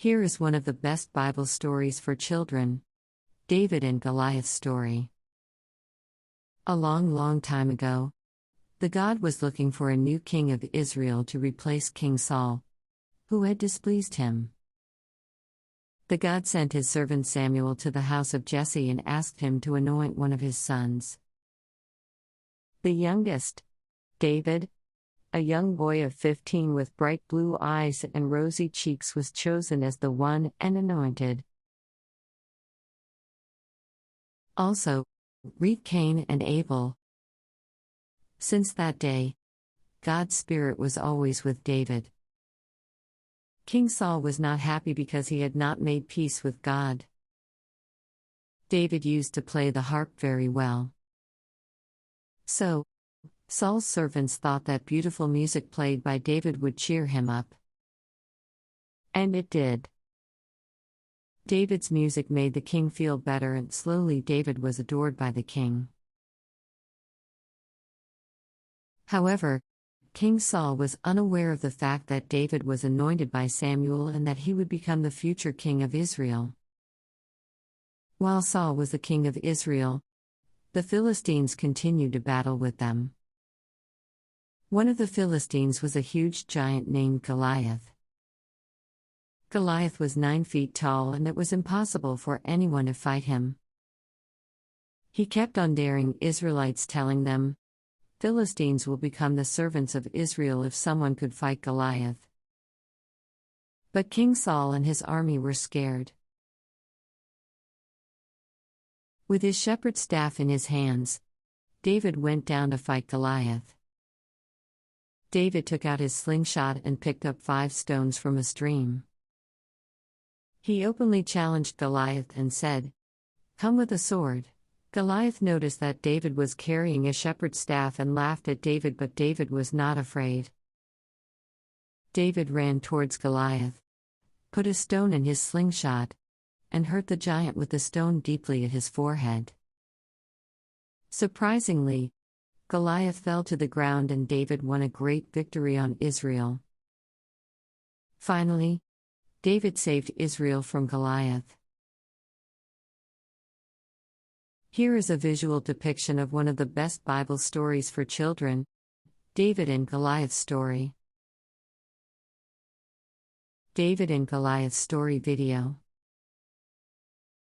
Here is one of the best Bible stories for children: David and Goliath Story. A long time ago, the God was looking for a new king of Israel to replace King Saul, who had displeased him. The God sent his servant Samuel to the house of Jesse and asked him to anoint one of his sons. The youngest, David, a young boy of 15 with bright blue eyes and rosy cheeks, was chosen as the one and anointed. Also, read Cain and Abel. Since that day, God's Spirit was always with David. King Saul was not happy because he had not made peace with God. David used to play the harp very well. So, Saul's servants thought that beautiful music played by David would cheer him up. And it did. David's music made the king feel better, and slowly David was adored by the king. However, King Saul was unaware of the fact that David was anointed by Samuel and that he would become the future king of Israel. While Saul was the king of Israel, the Philistines continued to battle with them. One of the Philistines was a huge giant named Goliath. Goliath was 9 feet tall, and it was impossible for anyone to fight him. He kept on daring Israelites, telling them, "Philistines will become the servants of Israel if someone could fight Goliath." But King Saul and his army were scared. With his shepherd's staff in his hands, David went down to fight Goliath. David took out his slingshot and picked up 5 stones from a stream. He openly challenged Goliath and said, "Come with a sword." Goliath noticed that David was carrying a shepherd's staff and laughed at David, but David was not afraid. David ran towards Goliath, put a stone in his slingshot, and hurt the giant with the stone deeply at his forehead. Surprisingly, Goliath fell to the ground and David won a great victory on Israel. Finally, David saved Israel from Goliath. Here is a visual depiction of one of the best Bible stories for children: David and Goliath Story. David and Goliath Story video.